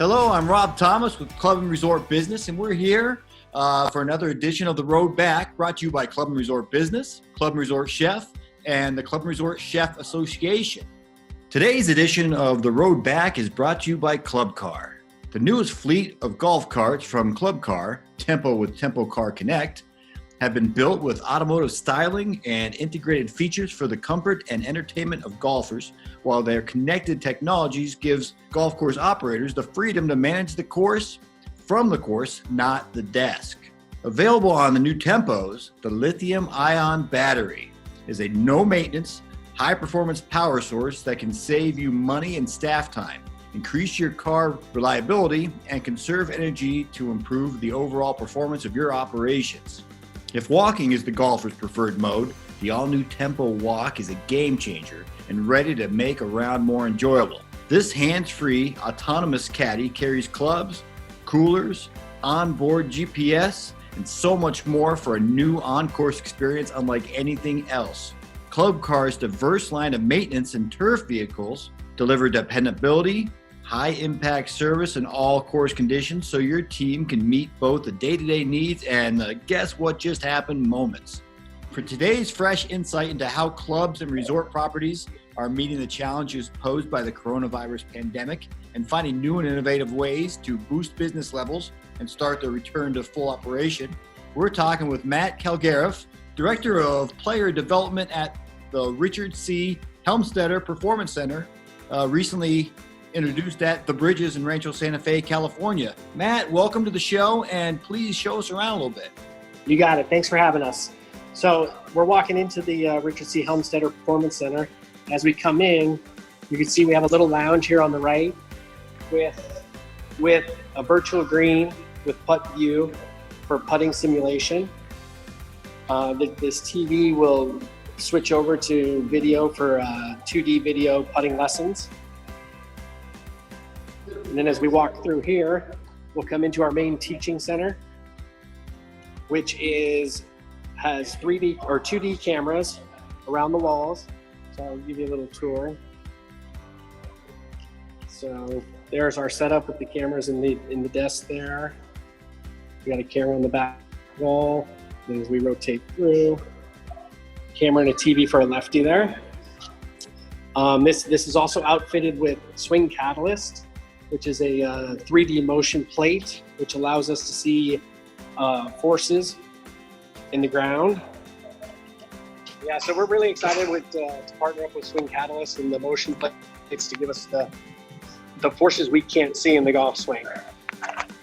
Hello, I'm Rob Thomas with Club and Resort Business, and we're here for another edition of The Road Back, brought to you by Club and Resort Business, Club and Resort Chef, and the Club and Resort Chef Association. Today's edition of The Road Back is brought to you by Club Car. The newest fleet of golf carts from Club Car, Tempo with Tempo Car Connect, have been built with automotive styling and integrated features for the comfort and entertainment of golfers, while their connected technologies gives golf course operators the freedom to manage the course from the course, not the desk. Available on the new Tempos, the lithium-ion battery is a no-maintenance, high-performance power source that can save you money and staff time, increase your car reliability, and conserve energy to improve the overall performance of your operations. If walking is the golfer's preferred mode, the all-new Tempo Walk is a game changer and ready to make a round more enjoyable. This hands-free, autonomous caddy carries clubs, coolers, onboard GPS, and so much more for a new on-course experience unlike anything else. Club Car's diverse line of maintenance and turf vehicles deliver dependability, high-impact service in all course conditions so your team can meet both the day-to-day needs and the guess what just happened moments. For today's fresh insight into how clubs and resort properties are meeting the challenges posed by the coronavirus pandemic and finding new and innovative ways to boost business levels and start the return to full operation, we're talking with Matt Kilgariff, Director of Player Development at the Richard C. Helmstetter Performance Centre, recently introduced at the Bridges in Rancho Santa Fe, California. Matt, welcome to the show, and please show us around a little bit. You got it. Thanks for having us. So we're walking into the Richard C. Helmstetter Performance Center. As we come in, you can see we have a little lounge here on the right with a virtual green with putt view for putting simulation. This TV will switch over to video for 2D video putting lessons. And then as we walk through here, we'll come into our main teaching center, which has 3D or 2D cameras around the walls. So I'll give you a little tour. So there's our setup with the cameras in the desk there. We got a camera on the back wall. And as we rotate through, camera and a TV for a lefty there. This is also outfitted with Swing Catalyst, which is a 3D motion plate, which allows us to see forces in the ground. Yeah, so we're really excited to partner up with Swing Catalyst and the motion plates to give us the forces we can't see in the golf swing.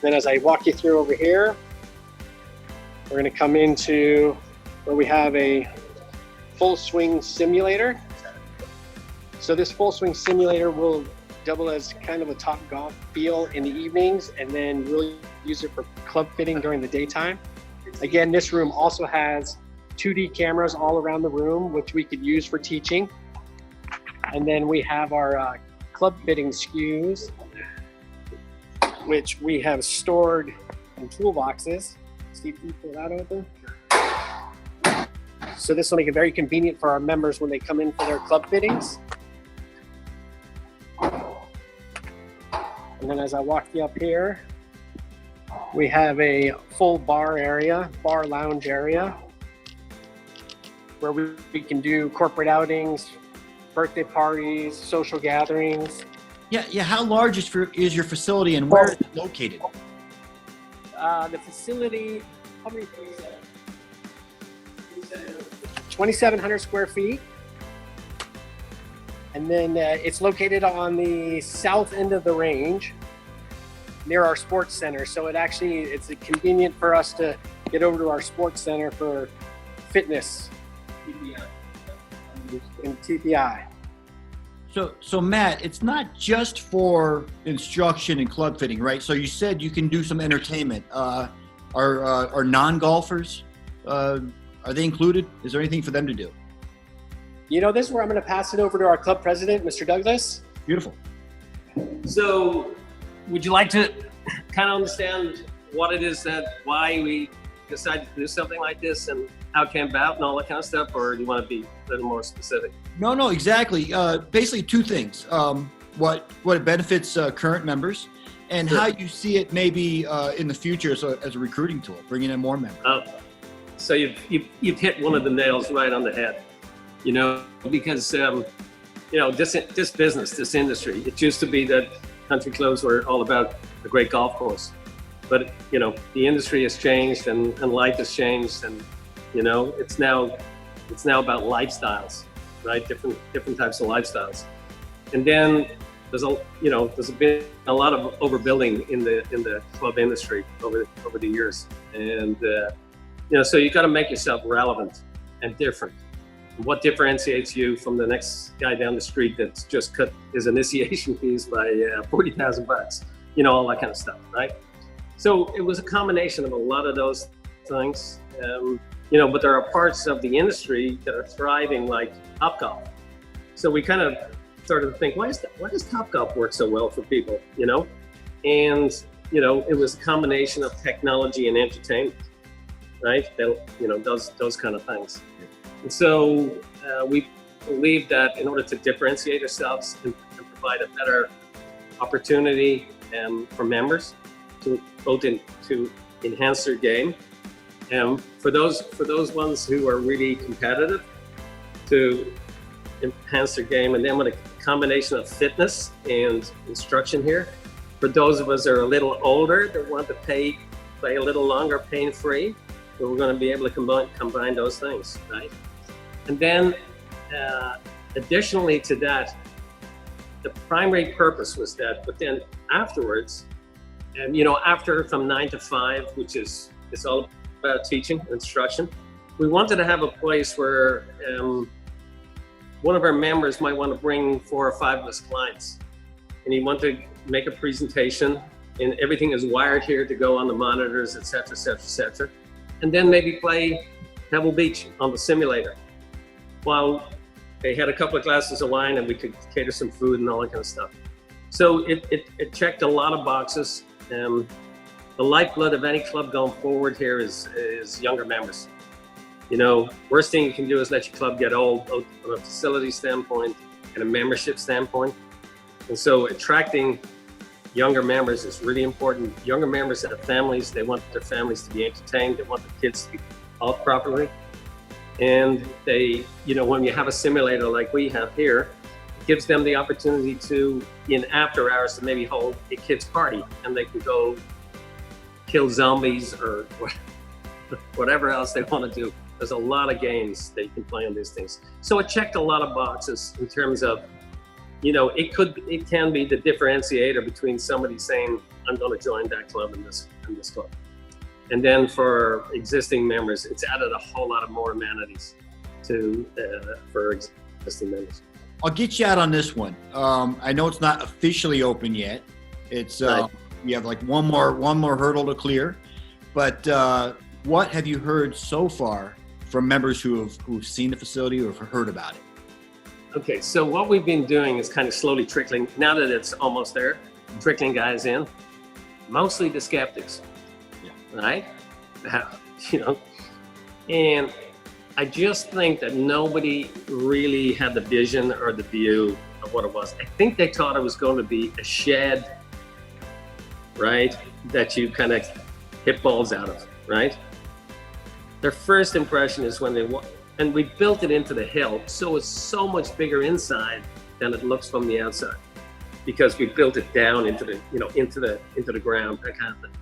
Then as I walk you through over here, we're gonna come into where we have a full swing simulator. So this full swing simulator will double as kind of a top golf feel in the evenings, and then we'll use it for club fitting during the daytime. Again, this room also has 2D cameras all around the room, which we could use for teaching. And then we have our club fitting SKUs, which we have stored in toolboxes. Steve, can you pull that open? So this will make it very convenient for our members when they come in for their club fittings. And then as I walk you up here, we have a full bar lounge area, where we can do corporate outings, birthday parties, social gatherings. Yeah. How large is your facility, and where is it located? The facility, how many? 2,700 square feet. And then it's located on the south end of the range near our sports center. So it's convenient for us to get over to our sports center for fitness and TPI. So Matt, it's not just for instruction and club fitting, right? So you said you can do some entertainment. Are non-golfers, are they included? Is there anything for them to do? You know, this is where I'm going to pass it over to our club president, Mr. Douglas. Beautiful. So would you like to kind of understand what it is why we decided to do something like this and how it came about and all that kind of stuff, or do you want to be a little more specific? No, exactly. Basically two things. What it benefits current members, and Sure. how you see it maybe in the future as a recruiting tool, bringing in more members. So you've hit one of the nails right on the head, because this business, this industry, it used to be that country clubs were all about a great golf course, but the industry has changed and life has changed, and it's now about lifestyles, right? Different types of lifestyles, and then there's been a lot of overbuilding in the club industry over the years, and so you got to make yourself relevant and different. What differentiates you from the next guy down the street that's just cut his initiation fees by $40,000, all that kind of stuff, right? So it was a combination of a lot of those things, but there are parts of the industry that are thriving, like Topgolf. So we kind of started to think, why does Topgolf work so well for people, And it was a combination of technology and entertainment, right? Those kind of things. And so we believe that in order to differentiate ourselves and provide a better opportunity for members to enhance their game, for those ones who are really competitive, to enhance their game, and then with a combination of fitness and instruction here, for those of us that are a little older that want to play a little longer pain-free, we're going to be able to combine those things, right? And then additionally to that, the primary purpose was that, but then afterwards, after from 9 to 5, which is, it's all about teaching and instruction, we wanted to have a place where one of our members might want to bring 4 or 5 of his clients, and he wanted to make a presentation, and everything is wired here to go on the monitors, et cetera, et cetera, et cetera. And then maybe play Pebble Beach on the simulator while they had a couple of glasses of wine, and we could cater some food and all that kind of stuff. So it checked a lot of boxes. The lifeblood of any club going forward here is younger members. Worst thing you can do is let your club get old, both from a facility standpoint and a membership standpoint. And so attracting younger members is really important. Younger members that have families, they want their families to be entertained, they want the kids to be off properly. And they, when you have a simulator like we have here, it gives them the opportunity to, in after hours, to maybe hold a kids party, and they can go kill zombies or whatever else they want to do. There's a lot of games that you can play on these things. So it checked a lot of boxes in terms of, it can be the differentiator between somebody saying, I'm going to join that club and this club. And then for existing members, it's added a whole lot of more amenities for existing members. I'll get you out on this one. I know it's not officially open yet. It's Right. You have like one more hurdle to clear. But what have you heard so far from members who've seen the facility or have heard about it? Okay, so what we've been doing is kind of slowly trickling, now that it's almost there, trickling guys in, mostly the skeptics, right? And I just think that nobody really had the vision or the view of what it was. I think they thought it was going to be a shed, right, that you kind of hit balls out of, right? Their first impression is when and we built it into the hill, so it's so much bigger inside than it looks from the outside, because we built it down into the, into the ground, that kind of thing.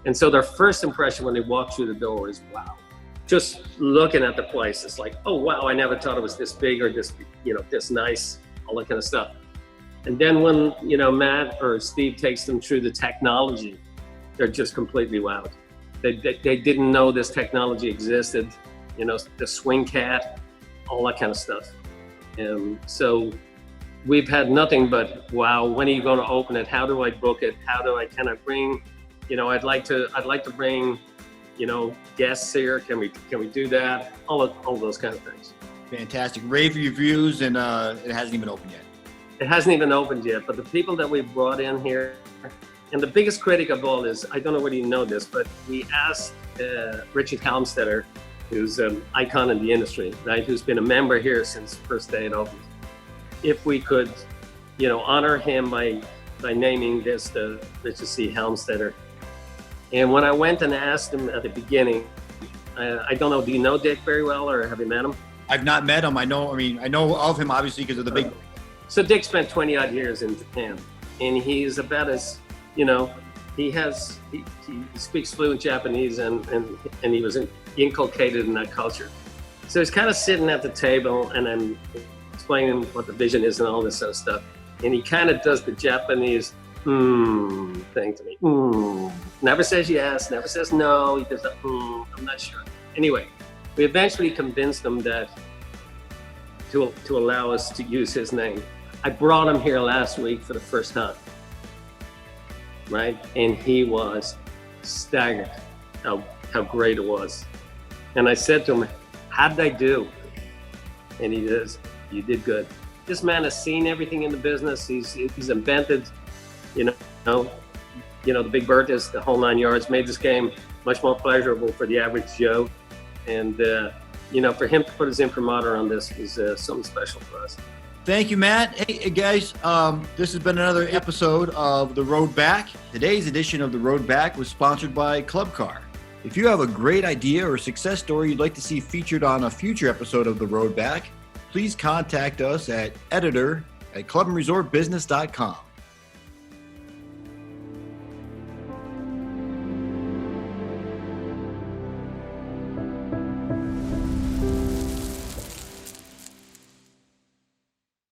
And so their first impression when they walk through the door is, wow. Just looking at the place, it's like, oh wow, I never thought it was this big or this, this nice, all that kind of stuff. And then when, Matt or Steve takes them through the technology, they're just completely wowed. They didn't know this technology existed. The swing cat, all that kind of stuff. So we've had nothing but, wow, when are you going to open it? How do I book it? How do I kind of bring, I'd like to bring, guests here. Can we do that? All those kind of things. Fantastic. Rave reviews, and it hasn't even opened yet. It hasn't even opened yet, but the people that we've brought in here, and the biggest critic of all is, I don't know whether you know this, but we asked Richard Helmstetter, who's an icon in the industry, right, who's been a member here since the first day it opened, if we could, honor him by by naming this the, let's just see, Helmstetter. And when I went and asked him at the beginning, I don't know, do you know Dick very well, or have you met him? I've not met him. I know of him obviously because of the big. So Dick spent 20 odd years in Japan, and he's about as, you know, he speaks fluent Japanese, and he was inculcated in that culture. So he's kind of sitting at the table, and I'm explaining what the vision is and all this sort of stuff. And he kind of does the Japanese thing to me. Never says yes, never says no. He does the I'm not sure. Anyway, we eventually convinced him that to allow us to use his name. I brought him here last week for the first time, right? And he was staggered how great it was. And I said to him, how did I do? And he says, you did good. This man has seen everything in the business. He's invented, you know, the Big Bird is the whole 9 yards, made this game much more pleasurable for the average Joe. And, you know, for him to put his imprimatur on this was something special for us. Thank you, Matt. Hey, guys, this has been another episode of The Road Back. Today's edition of The Road Back was sponsored by Club Car. If you have a great idea or success story you'd like to see featured on a future episode of The Road Back, please contact us at editor@clubandresortbusiness.com.